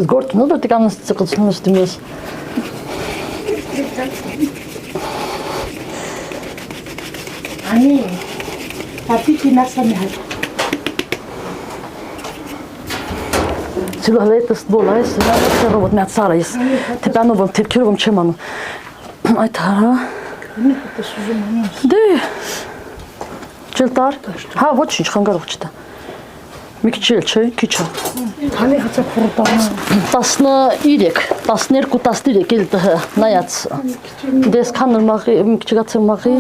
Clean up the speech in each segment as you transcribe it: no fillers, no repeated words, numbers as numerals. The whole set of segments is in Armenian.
Գորտ նո դու տանես ծկացնես դիմես Անի ապիկի նասամի հա Սիլո հլետս դոլայս ռոբոտ մի ացարայս տեպանով տեպքերով չեմ անում այդ հա դե Չելտար հա ոչինչ խանգարող չտա մի քիչ էլ չէ քիչ է Քանի հացա փորտանա 13 12 13 էլ դը նայած դες քան մաղի մի քիչ գացեմ մաղի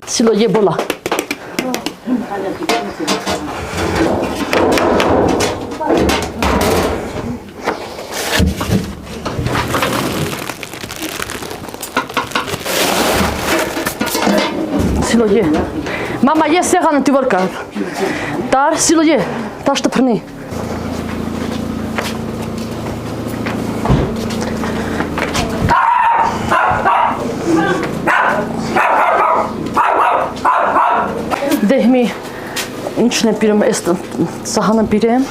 Սիլո եբոլա Սիլո ե Մամա ես սեղանը դու որ կա Տար սիլո ե տաշտը փռնի Դեհմի ինչն է բիրում էս սահանը բիրեմ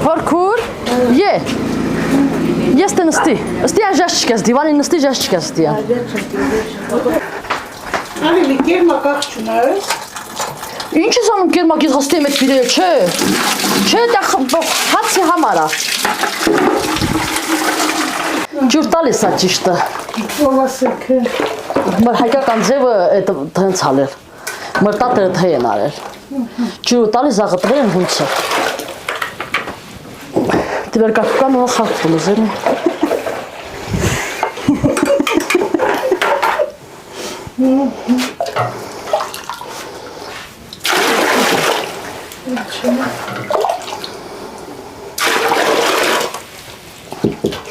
Փորքուր ե Ես տե նստի ըստի աժաշ չկես դիվանի նստի աժաշ չկես դիա Ալի կերմա կախչունա ես Ինչ ես անում կերմակից հստի մետ բիրել չէ դա հացի համարա Ջուր տալիս է ճիշտը Ովասեքը Մեր հայկական ձևը հենց հալել Մեր տատերը թե են արել Ջուր տալիս աղտվել են հունցը Դիվեր կակուկան ու խաղթում ուզերում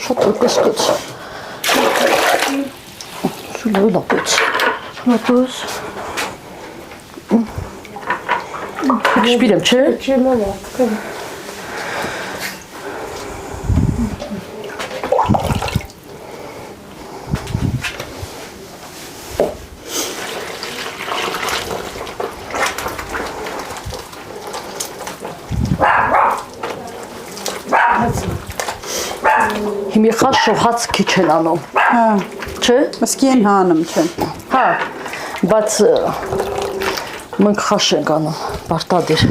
Շատ պես Շուլով լապեց Լապեց Շպիրեմ, չէ? Չէ լավա Հիմի խաշով հաց քիչ են անում Հա Չէ? Ասկի են հանում չեն Հա Բայց մենք խաշ ենք անում Բարտադիր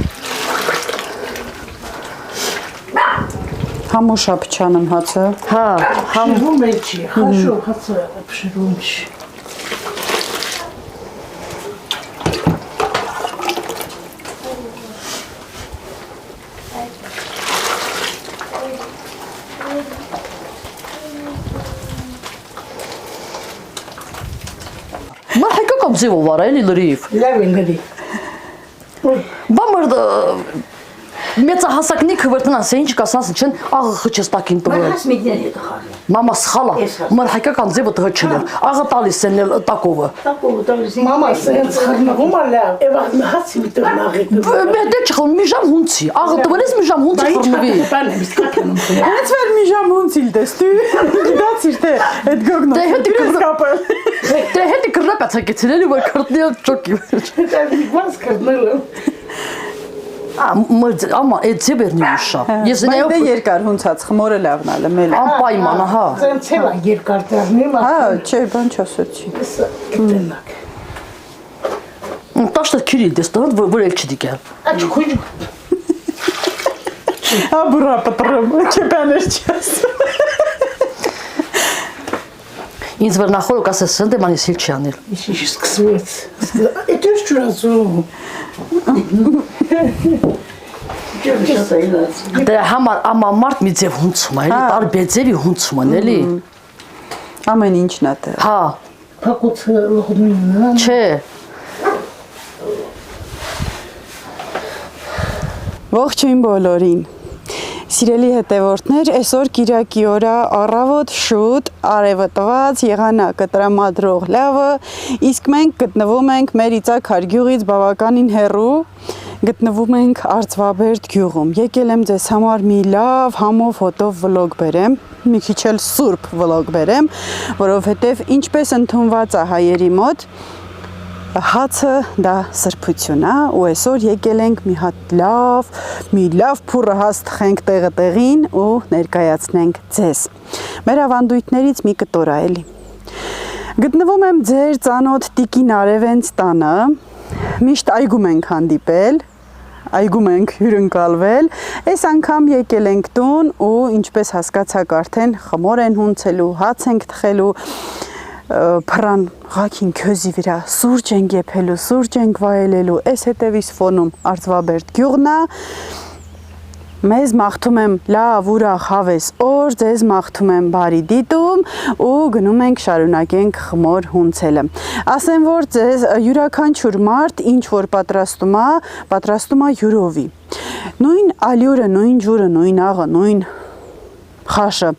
Համուշա փչանում հացը Հա Փշրում էլ չի Խաշով հացը փշրում չի Մեր հայկական ձևով արա էլի լրիվ Լավ են գրի Բա մեր մեծահասակնիքը վրտնաս է ինչ կասանս չեն աղը խճես տակին տվել Բայց միտներ է տխարը Մամա սխալա մեր հայկական ձևը տղը չելեր աղը տալիս են էլ տակովը Տակովը տալիս է Մամա սենց խրնվում է լավ Եվ հացի մի տղնաղի Դե չխլում մի ժամ հունցի աղը տվելես մի ժամ հունցի խրնվի Հենց վեր մի ժամ հունցիլ տեստի Գիտացիր թե այդ գոգնոց Դե հետի կրնապ ացակեցին էլի որ կրտնի էլ ճոկի Ված կրնելը Ամա այդ ձևերն է ուշա Բայց դե երկար հունցած խմորը լավն ալը մել Անպայման հա Սենց էլ է երկար դարնի Հա չէ բան չասեցի Կտնակ Տաշտը քիրիլ դեստանդ որ էլ չդիկել Աչ քույր Հա բուրա պտրում չէ բաներ չաս Ինձ վեր նախորը կասես սնդ եմ անիս հիլ չի անել Իշ սկսվեց Էդ ես չուրացում Դրա համար ամամարդ մի ձև հունցում է էլի տարբեր ձևի հունցում են էլի Ամեն ինչն է դե Հա Փակոցը լողնինը Չէ Ողջույն բոլորին Սիրելի հետևորդներ, այսօր Կիրակի օրա առավոտ շուտ արևը տված եղանակը տրամադրող լավը, իսկ մենք գտնվում ենք մեր Իծակ Հարգյուղից բավականին հեռու Գտնվում ենք Արծվաբերդ գյուղում։ Եկել եմ ձեզ համար մի լավ համով հոտով վլոգ բերեմ, մի քիչ էլ սուրբ վլոգ բերեմ, որովհետև ինչպես ընդունված է հայերի մոտ, հացը դա սրբություն է, ու այսօր եկել ենք մի հատ մի լավ փուռը հաց թխենք տեղը տեղին ու ներկայացնենք ձեզ։ Մեր ավանդույթներից մի կտոր է էլի։ Գտնվում եմ ձեր ծանոթ Տիկին Արևենց տանը, միշտ այգում ենք հանդիպել, այգում ենք հյուրընկալվել, այս անգամ եկել ենք տուն ու ինչպես հասկացաք արդեն խմոր են հունցելու, հաց ենք թխելու, փռան ղաքին քյոզի վրա սուրճ ենք եփելու, սուրճ ենք վայելելու, այս հետևից ֆոնում Արծվաբերդ գյուղն է։ Մեզ մաղթում եմ լավ ուրախ հավես օր, ձեզ մաղթում եմ բարի դիտում ու գնում ենք շարունակենք խմոր հունցելը։ Ասեմ, որ ձեզ յուրաքանչյուր մարդ ինչ որ պատրաստում է յուրովի։ Նույն ալյուրը, նույն ջուրը, նույն աղը, նույն խաշը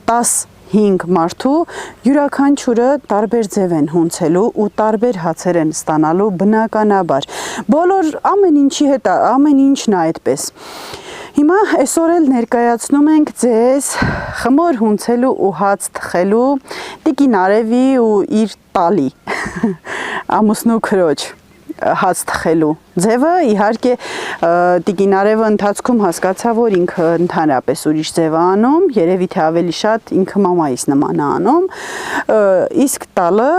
15 մարդու յուրաքանչյուրը տարբեր ձև են հունցելու ու տարբեր հացեր են ստանալու բնականաբար։ Բոլոր ամեն ինչն է այդպես։ Հիմա այսօր էլ ներկայացնում ենք ձեզ խմոր հունցելու ու հաց թխելու Տիկին Արևի ու իր տալի ամուսնու քրոջ հաց թխելու ձևը, իհարկե Տիկին Արևը ընթացքում հասկացա, որ ինքը ընդհանրապես ուրիշ ձև է անում, երևի թե ավելի շատ ինքը մամայիս նման է անում, իսկ տալը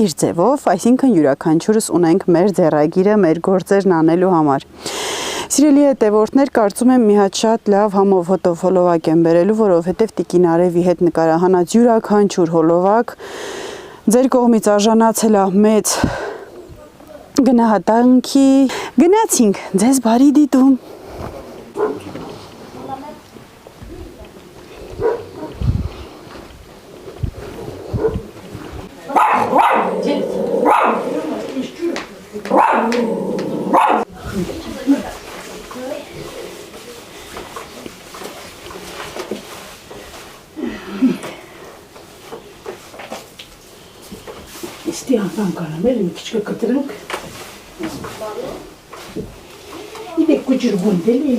իր ձևով, այսինքն յուրաքանչյուրս ունենք մեր ձեռագիրը, մեր գործերն անելու համար։ Սիրելի հետևորդներ, կարծում եմ մի հատ շատ լավ համով հոտով հոլովակ եմ բերելու, որովհետև Տիկին Արևի հետ նկարահանած յուրաքանչյուր հոլովակ ձեր կողմից արժանացել է մեծ գնահատանքի։ Գնացինք, ձեզ բարի դիտում։ Իստի անգամ կանեմ էլ մի քիչ կկտրենք։ Իդե կուջրգուն դելի։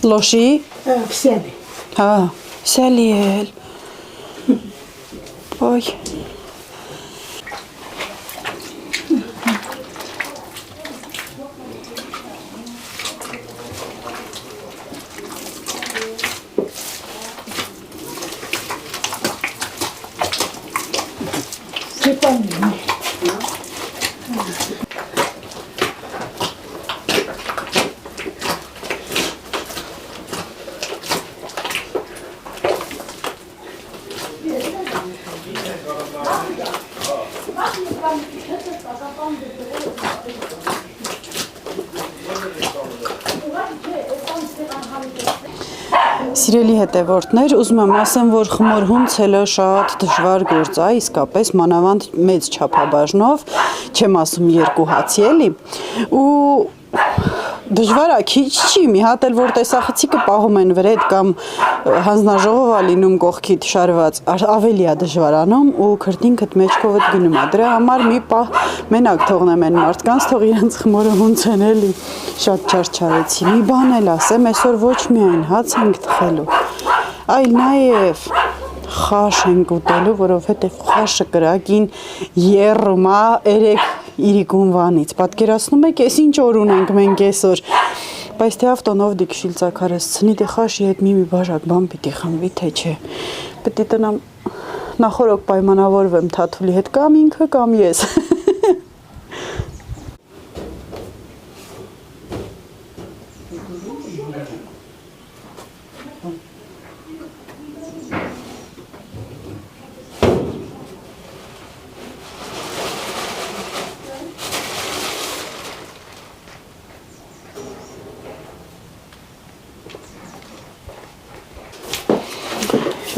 Լոշի։ Վսյալի։ Հա, վսյալի էլ։ Ոյ։ Սիրելի հետևորդներ, ուզում եմ ասեմ, որ խմոր հունցելը շատ դժվար գործ է, իսկապես մանավանդ մեծ չափաբաժնով, չեմ ասում երկու հացի էլի, ու դժվար է, քիչ չի, մի հատ էլ որ տեսախցիկը պահում են վրեդ կամ հանձնաժողով է լինում կողքիդ շարված, ավելի է դժվարանում ու քրտինքդ մեջքովդ գնում է։ Դրա համար մի պահ մենակ թողնեմ են մարդկանց, թող իրենց խմորը հունցեն էլի, շատ չարչարեցի։ Մի բան էլ ասեմ, այսօր ոչ միայն հաց ենք թխելու, այլ նաև խաշ ենք ուտելու, որովհետև խաշը կրակին եռում է 3 իրիկունվանից։ Պատկերացնում եք, ես ինչ օր ունենք մենք այսօր, բայց թե ավտոնով դիքշիլ ծակարս ցնի դե խաշի հետ մի բաժակ բան պիտի խմվի, թե չէ։ Պետք է տնամ նախորոք պայմանավորվեմ Թաթուլի հետ կամ ինքը կամ ես։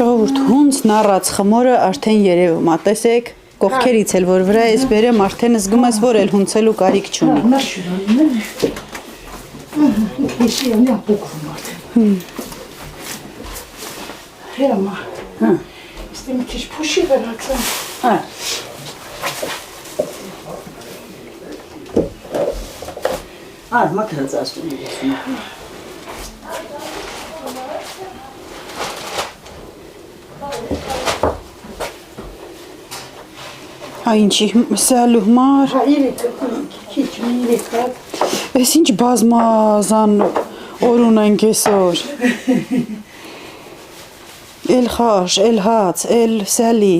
Ժողովուրդ, հունցն առած խմորը արդեն երևում է, տեսեք, կողքերից էլ որ վրա ես բերեմ, արդեն զգում ես, որ էլ հունցելու կարիք չունի։ Ես եմ ապուկվում արդեն։ Հերամա, ես մի քիչ փոշի վերացա։ մաքրած ասում եմ։ Հա ինչի սալու համար։ Հա իրեք քիչ իրեք։ Էս ինչ բազմազան օր ունենք այսօր։ Էլ խաշ, էլ հաց, էլ սալի։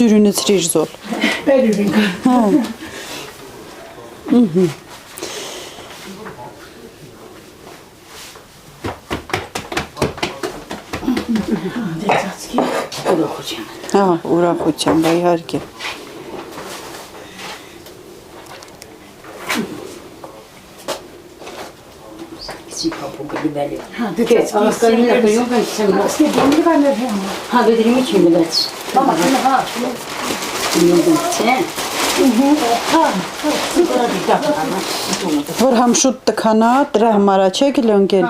Sürünüzür zor. Բերուրինք։ Դեցածքի ուրախության։ Հա, ուրախությամբ, իհարկե։ Սիփապուկի բերի։ Հա դեցածքի։ Ասկալին ապյուն կան Ասկե դեմի բաներ համ։ հա vedremo chi mi dai. Մամա հա։ C'è. Հա, սուպեր դիտա։ Որ համ շուտ տքանա, դրա համար չեք լոնգել։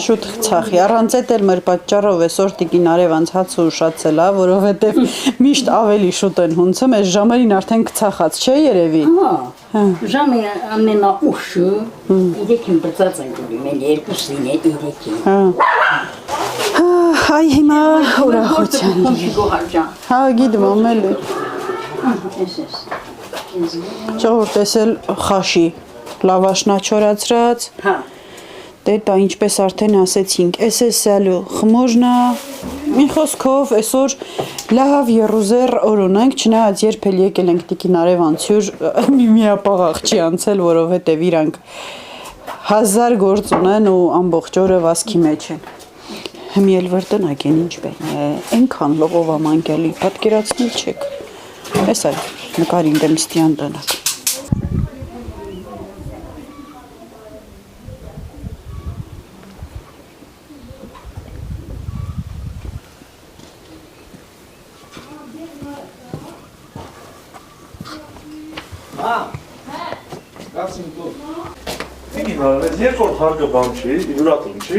Շուտ ցախի, առանց էդ էլ մեր պատճառով այսօր տիկին Արևանց հացը ուշացել է, որովհետև միշտ ավելի շուտ են հունցում, այս ժամերին արդեն կցախած չէ երևի։ Ժամը ամենաուշը, իրեքին բրծած են գուլի, մեն երկուսին է իրեքին։ Այ հիմա ուրախության։ Գոհարջան։ Հա, գիտեմ, ամել է։ Ճողորտ էսել խաշի, լավաշնա չորացրած։ Հա։ Դե դա ինչպես արդեն ասեցինք, էս է սալու խմոժնա, մի խոսքով այսօր լավ երուզեր օր ունենք, չնայած երբ էլ եկել ենք տիկին Արևանց հյուր, միապաղ աղջի անցել, որովհետև իրանք 1000 գործ ունեն ու ամբողջ օրը վասքի մեջ են։ Հմիել վրտնակ են ինչպես է, այնքան լողով ամանկելի, պատկերացնել չեք։ Էս այ նկարին դեմստյան տնակ։ Այս երկրորդ հարկը բան չի, յուրատուն չի։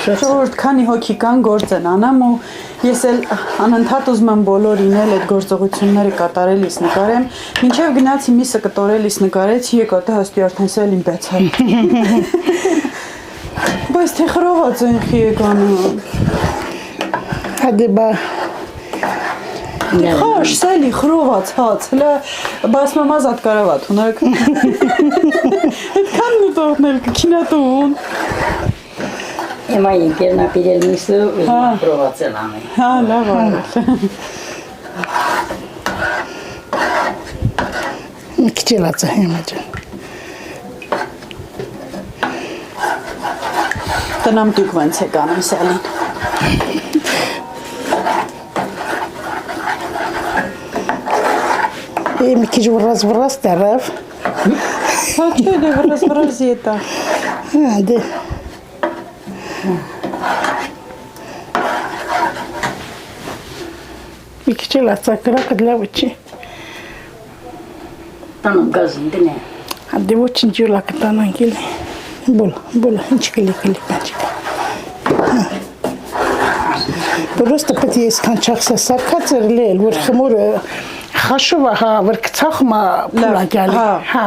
Ժողովուրդ քանի հոգի կան գործ են անամ ու ես էլ անընդհատ ուզում եմ բոլորին էլ այդ գործողությունները կատարելիս նկարեմ, մինչև գնացի միսը կտորելիս նկարեցի, եկա թե հստի արդեն սել իմ բացա։ Բայց թե խրոված են խի եկանում։ Հադի բա Խաշ, սելի խրոված հաց, հլա բասմամազատ կարավատ, հունարակ։ Այդքան նուտողնել կքինատուն։ Ema ինքերնա պիրել միսը ու պրովացել անի։ Հա, լավ արել։ քիչելացա հիմա։ Տնամ դուք ոնց եք անում սալին։ Մի քիչ վրազ դարավ։ Հա, չէ, դե վրազ ետա։ Հա, դե մի քիչ լացա կրակը լավ չի։ Տանում գազին դնե։ Դե ոչինչ յուլա կտանան գիլի։ Բոլա, ինչ կլի բաճի։ Просто պետք է այսքան չախսա սարքած էր լել, որ խմորը խաշովա, հա, որ կցախմա պուլա գալի։ Հա։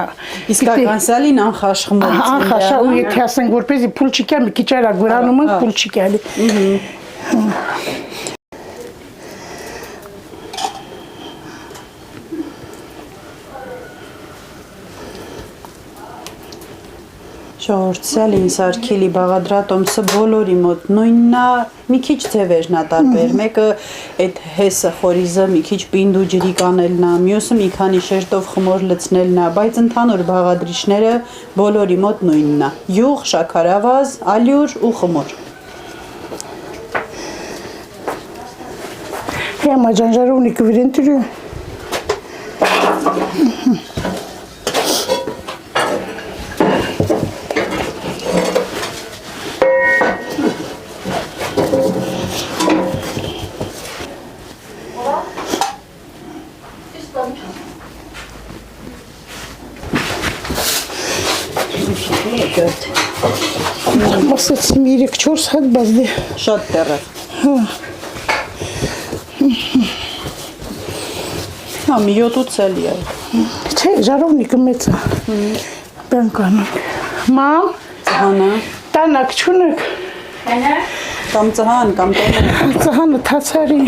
Իսկական սալին անխաշխմորից։ Անխաշա ու եթե ասենք որպեսի փուլ չի գալի, մի քիչ արագ վրանում ենք փուլ չի գալի։ Շորցյալին սարքիլի բաղադրատոմսը բոլորի մոտ նույննա մի քիչ ձևերն ա տարբեր մեկը այդ հեսը խորիզը մի քիչ պինդու ջրի կանելն ա մյուսը մի քանի շերտով խմոր լցնելն ա բայց ընդհանուր բաղադրիչները բոլորի մոտ նույնն ա յուղ շաքարավազ ալյուր ու խմոր Հեմա ջանջարովնի կվիրենտրու Մասից 3-4 հատ բազդի շատ տերը հա մի 7-8 էլի է Չէ, ժարովնիկը մեծ է Բանք անենք Մամ, ծհանը տանակ չունեք կամ ծհան կամ տոնը Ծհանը թացարի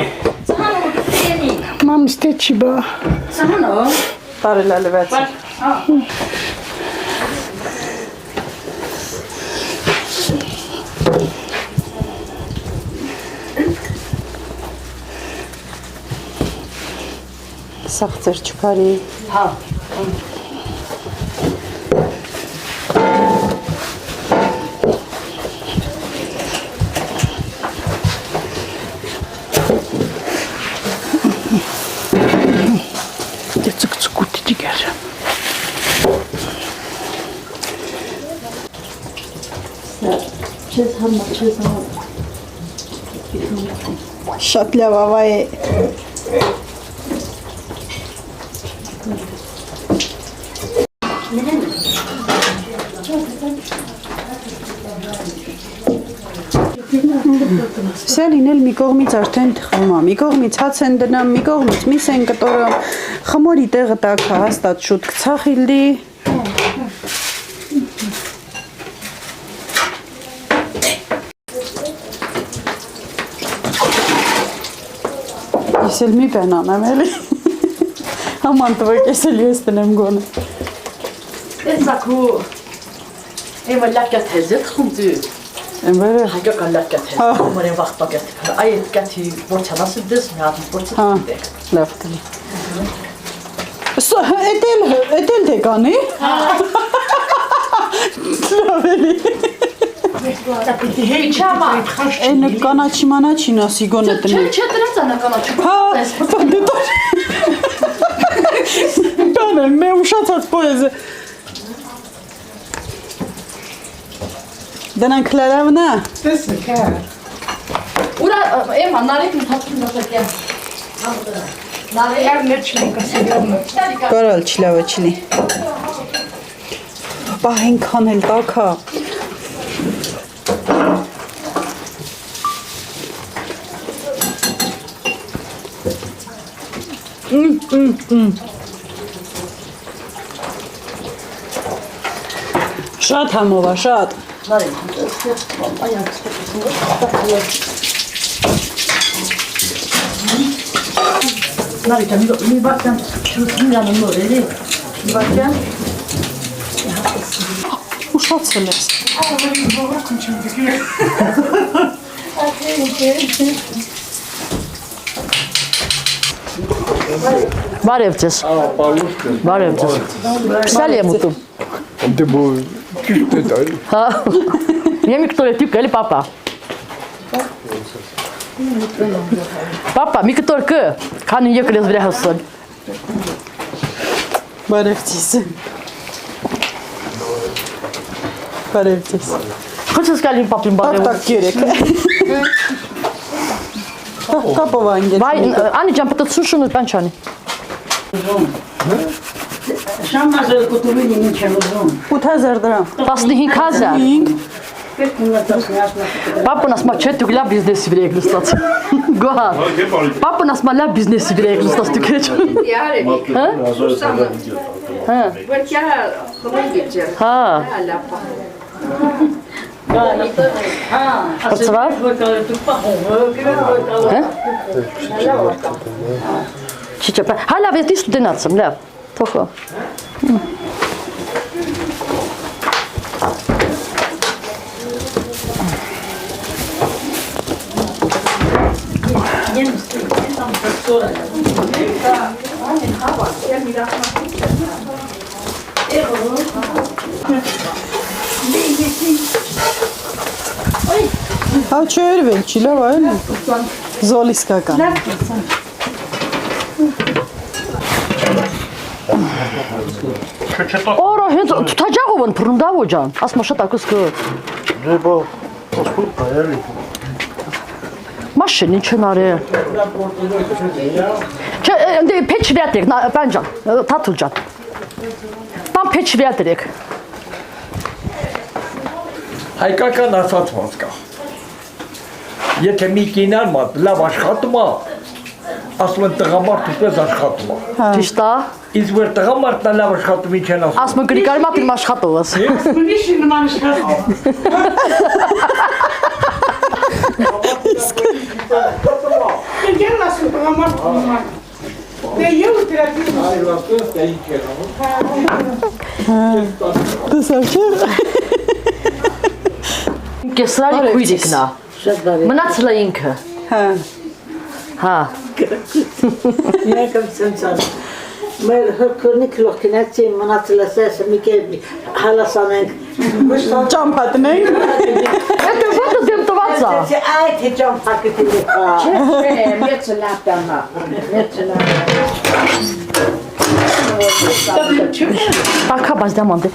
Ծանո կտենի։ Մամ իստե չի բա Ծանո։ տարել ալվեց Սաղցեր չպարի Հա Դե ծկծկուտի ջիգար Չես համա շատ լավ ավա է Սելին էլ մի կողմից արդեն թխվում է, մի կողմից հաց են դնամ, մի կողմից միս են կտորում, խմորի տեղը տակը հաստատ շուտ կցախիլդի Ես էլ մի պեն անեմ էլի Haman tuvak eseliyorsun gonu. Ezakhu. Ema lakkat hazet khumdu. Böyle. Haga kan lakkat hazet. Umare vaqt bagat. Ayet kati borcha nasıl des mi adım borcha. Ha. Laftan. Etel de kanı. Sloveli. Hey chama. En kanaçı manaçı nasıl gonetin. Çetrezana kanaçı. Ha. Pane, me ušacat pojeze. Դնանք լարավնա։ Տեսնեք, Ura ema narek mi tatlı da gel. Եր ներչնենք ասելյանը։ Կարալ չլավը չլի։ Բա հենքան էլ տակա։ Շատ համով է, շատ։ Narek. Ayak takıyor. Narek mi baksan şurasının yanında öyle. Bir baksan. Ուշացել ես։ Բարևձեզ։ Բարևձեզ։ Պսալի եմ ուտում։ Դե բո ճիշտ է դա։ Հա։ Եմ кто ты կելի պապա։ Պապա, մի կտոր կը, քանի եկել ես վրա հասել։ Բարևձեզ։ Բարևձեզ։ Хочешь сказать папин բարև։ Так երեք։ Կապով անգել։ Vay, anneciğim patates şunu ben çani. Շամազը կուտուրին ինչ եմ ուզում։ 8000 դրամ։ 15000 Պետք ունի դասնյաց։ Պապն ասում է չէ դուք լավ բիզնեսի վրա եք նստած գոհար Պապն ասում է լավ բիզնեսի վրա եք նստած դուք եք հա Բացվար Չիչա հա լավ ես ստուդենացım լավ թողո Հա չերվել, չի լավ այլ։ Զոլիսկական։ Օրո հենց թաջաղով են փռում դա ոջան ասում շատ ակս կը Դե այելի։ Մաշին ինչ են արել Չէ դե փեչ վիատեք բանջան թաթուլ ջան Բան փեչ վիատեք Հայկական ասացված կա։ Եթե մի կինար մատ լավ աշխատում է, ասում են տղամարդը պես աշխատում է։ Ճիշտ է Իսկ որ տղամարդն լավ աշխատում ինչ են ասում։ ասում գրիգարի մատին աշխատողս Միշտ նման աշխատում։ Գերն ասում տղամարդը։ Դե յու թերապիա։ Դեսավ չէ։ Կեսրարի քույրիկնա մնացել է ինքը հա Եկամ ցանցան։ Մեր հրկորնիկ լոխկինացի մնացել է սես մի կեր հալասանենք։ Ճամփատնենք։ Հետո ո՞նց դեմ տված է Այդ հեճան փակեցի։ Չէ, մեծ լապտանա։ Մեծ լապտանա։ Ակա բայց դա մանդ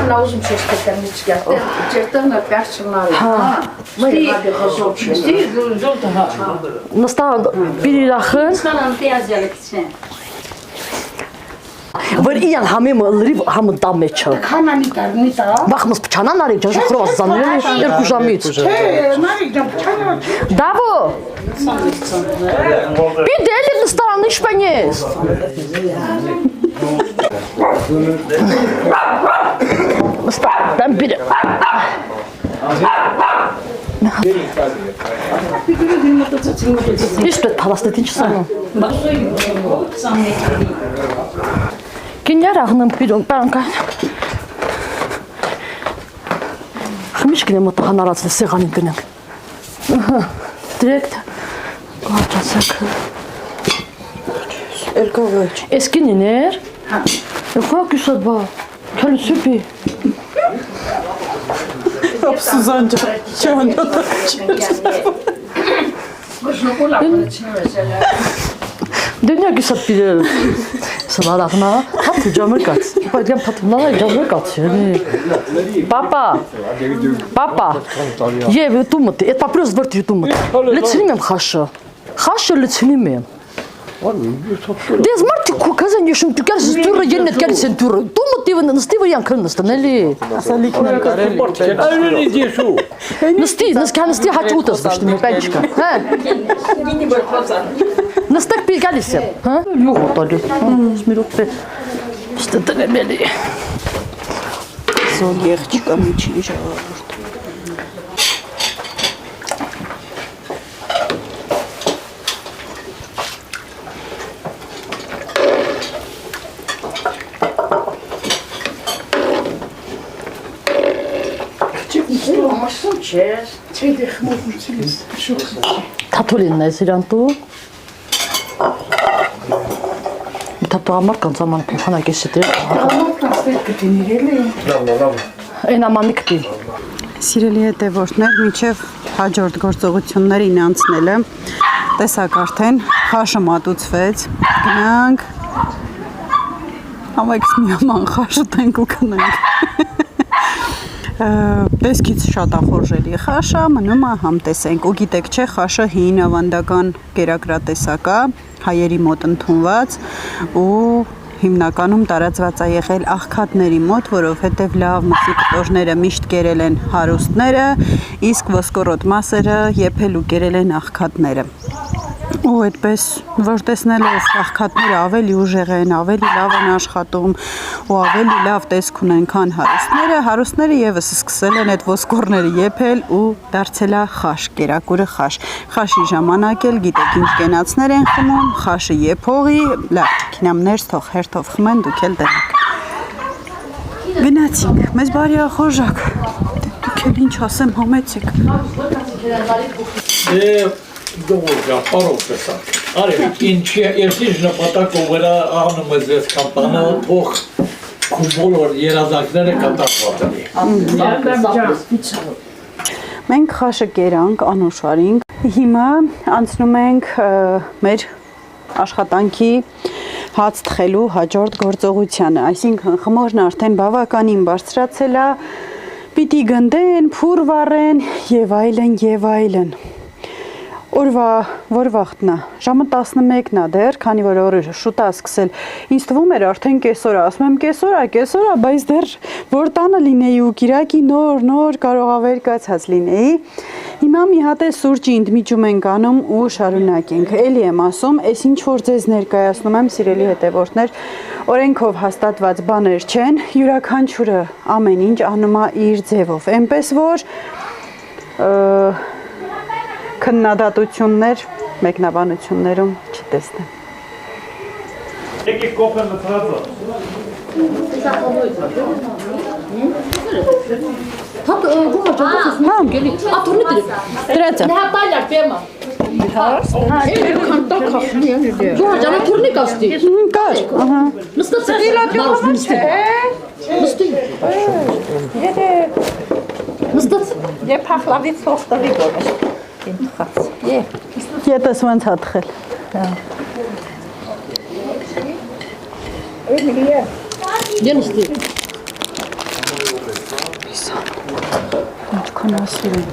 Նա ուզում չէ ստեղծել միջկայքը։ Չերտանը պերչմալ։ Հա։ Մերի հաջողություն չէ։ Զուլտը հա։ նստա բիրիլախն Ստանան տիազյալքցեն։ որ իրան համեմը լրիվ համը դա մեջը Քանանի կարնիտա։ Բախմս փչանան արեք ջան խրոս զանել երկու ժամից Չէ, նարի ջան, չանա։ Դավո Պիդելի նստան իշպենես Նստա բեմ բիրը Իշտ պետ պալաստետ ինչ սանում Կինյար աղնım բիրում պարանքան Խմիշ գնեմ մոտը հանարացել սեղանին գնենք Դիրեկտ Գոհաճասակ Երկովեջ։ Ես կինիներ Եղա կիսատ բա Կալի սուպի Հապ Սուզան ջան Դենյա կիսատ բիրել Սվարաղնա Հատը ջամր կաց Բայց պատմնալա ջամր կաց Պապա Եվ յութու մտի Էտ պապրոս վրտ յութու մտի Լեցնիմ եմ խաշը Խաշը լեցնիմ եմ Դեզ մարդի կուկազան եշում Դու կերս տուրը եննետ կերս են տուրը Դու մտի նստի վրյան կրն նստան էլի Ասալիքն է կարելի։ Այլունի դեշու։ Նստի նստի հաչ ուտս վշտի մի պենչկա Նստեք պի գալիս եմ Հա յուղ ոտալի Սմիրուկ պե Ստը տնեմ էլի Զոլ եղջիկա միջին ժաղավուրդ։ Չէ, դե խմողությունից շուտ։ Թաթոլինն ես իրան տու Թաթողամար կանցաման փոխանակ ես դեր Կանստել կտիներ էլի։ Այն ամանի կտի Սիրելի հետևորդներ, միջև հաջորդ գործողություններին անցնելը տեսակ արդեն խաշը մատուցվեց, գնանք համայքս միաման խաշը տենք ու կնենք տեսքից շատ ախորժելի խաշը, մնում է համտեսենք ու գիտեք չէ խաշը հին ավանդական կերակրատեսակ է, հայերի մոտ ընդունված ու հիմնականում տարածված է եղել աղքատների մոտ, որովհետև լավ մսի կտորները միշտ կերել են հարուստները, իսկ ոսկորոտ մասերը եփել ու կերել են աղքատները։ Ու այդպես, որ տեսնել ես աղքատները ավելի ուժեղ են, ավելի լավ են աշխատում ու ավելի լավ տեսք ունեն, քան հարուստները եւս սկսել են այդ ոսկորները եփել ու դարձել է խաշ, կերակուրը խաշ։ Խաշի ժամանակ էլ գիտեք ինչ կենացներ են խմում, խաշը եփողի, լավ, քինամներս թող հերթով խմեն, դուք էլ դրանք։ Գնացինք, մեզ բարի ախորժակ։ Դուք էլ ինչ ասեմ, համեցեք։ Դողոջա, պարով տեսակ, արև, ես ինչ նպատակով վրա անում ես ես կամպանը, թող կուբոլոր երազակները կատակված են։ Մենք խաշը կերանք, անուշարինք, հիմա անցնում ենք մեր աշխատանքի հաց թխելու հաջորդ գործողությանը, այսինքն խմորն արդեն բավականին բարձրացել է, պիտի գնդեն, փուր վառեն եւ այլն։ Օրվա որ վաղտնա, ժամը 11-ն է դեռ, քանի որ օրը շուտ է սկսել, ինձ թվում էր արդեն կեսօր է, ասում եմ կեսօր է, բայց դեռ որ տանը լինեի ու կիրակի նոր կարող ավեր կացած լինեի, հիմա մի հատ է սուրճի ընդմիջում ենք անում ու շարունակենք, էլի եմ ասում, այս ինչ որ ձեզ ներկայացնում եմ, սիրելի հետևորդներ, օրենքով հաստատված բաներ չեն, յուրաքանչյուրը ամեն ինչ անում է իր ձևով, այնպես որ քննադատություններ մեկնաբանություններում չտեսնեմ։ Եկեք կողքը մթրածը։ Հատ գումա ջանքս մոտ գելի։ Աթորնի դրի։ Դրածը։ Նահատալյար բեմա։ Քանտա քախնի են դե։ Գումա ջանը թորնի կաստի։ Կար, ահա։ Նստած։ Դե փախլավից սոխտվի գորես։ Ետս ոնց է թխել։ Դենստի։ Ինչքան ասել են,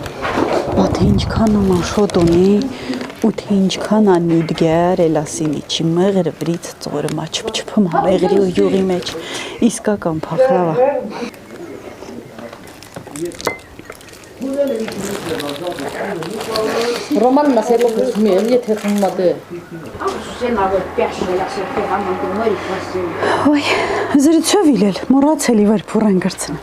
բաթե ինչքան մաշոտ ունի, ու թե ինչքան անիդգար էլասինի չի մեղրը վրից ծորը մաչփչփում մեղրի ու յուղի մեջ, իսկական փախլավա։ Ռոմանն ասելով մի էլ եթե խմա դե։ Ոյ, զրիցով իլել, մոռացել իվեր փուրեն գրցնը։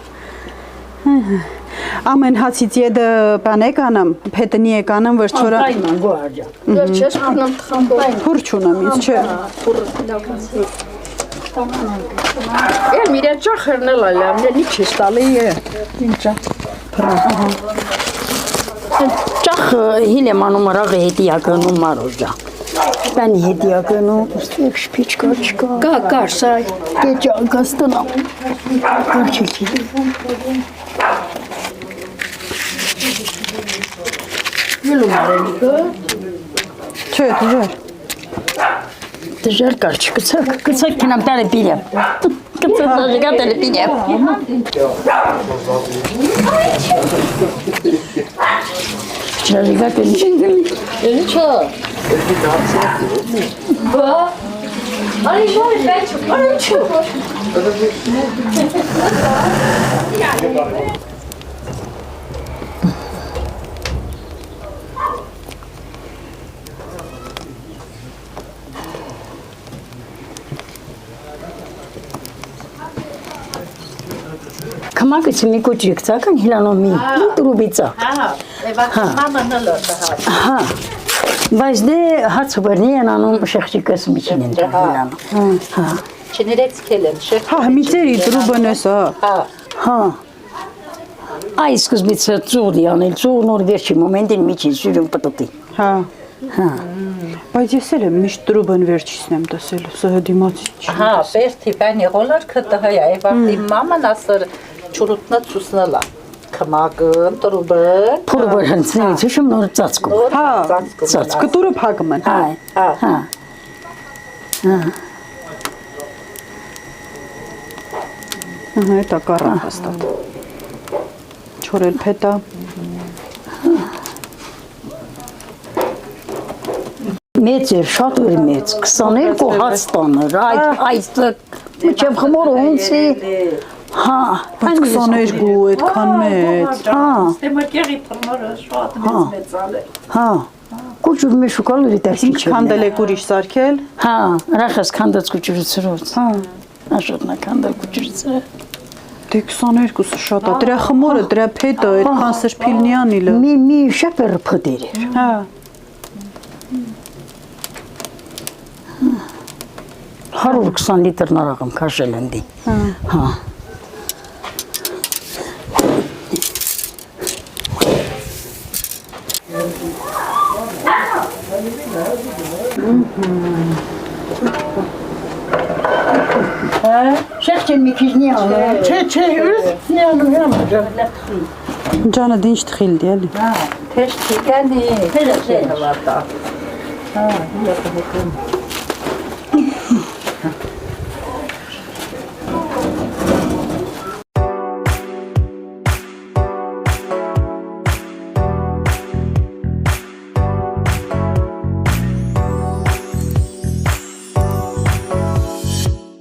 Ամեն հացից յեդը բան եք անամ, փետնի եք անամ, որ չորա։ Այնման գոհաջա։ Դեռ չես փնամ թխամբային։ Փուր չունեմ ինձ, չէ։ Էլ միրա ճախերնել այլ, ամեն ինչ է ստալի է։ Ինչա։ Ճախ հիլեմանում ռաղը հետիականում մարոժա։ Բանի հետիականում ստեք շպիչկա չկա։ Կար սայ։ Դե ճագաստանա։ Կար չիլքի։ Ելում արելիքը։ Չէ, դժար։ Դժար կար չկցակ կինամ տալը պիրեմ։ Կցակ դաժգա տալը պիրեմ։ Չարիգա տալը պիրեմ։ Էլի չա։ Բա։ Արի շոյ բեչ, արի չու։ Կամակիցի մի կոճրիկ ծական հիլանոմի, տրուբիծա։ Մամա նլորտը հա։ Հա, բայց դե հացը բրնի են անում շեղջիկս միջին են հիլանում։ Հա, Չներեց կելեմ, շեխ։ Հա, միծերի տրուբն ես, հա։ հա։ Այ սկզբից ծուղն անել, ծուղն որ վերջի մոմենտին միջին սյուրում պտոտի։ Հա։ Հա, Բայց ես էլ եմ միշտ տրուբն վերջիսն եմ տեսել, սա դիմացի չի։ Հա, բերթի բանի գոլար կտահայ, այվարտի մաման ասր չուրուտնա ծուսնալա։ Կմագն, տրուբն։ փուրբը հնցնի, ճիշտ նոր ծածկում։ Հա, Ծածկ։ կտուրը փակում են։ Հա, հա։ Ահա, դա կառան հաստատ։ Չորել փետա։ մեծ էր, շատ էր մեծ, 22 հաց տաներ, այդ մինչև խմորը ոնցի, հա, բայց 22 այդքան մեծ։ Ստեմակերի փռնորը շատ մեծ ալ է։ հա, կուջուր մեր շուկալերի դասի Ինչ քանդել եք ուրիշ սարքել։ հա, ռախս քանդած կուջուրցրոց, հա, աշոտնա քանդել կուջուրցրը, Դե 22-ը շատ է, դրա խմորը, դրա փետը, այդքան սրբիլնյան իլը։ մի շապերը փդեր էր, Հա, 120 լիտր նարակում քաշել ընդի, հա, Շեղջեն մի քիչնի անում, Չէ, ուրս նյանում հյամը, Ջանը դինչ թխիլդի էլի։ Թեշ չիկանի, թեշ է հլատա։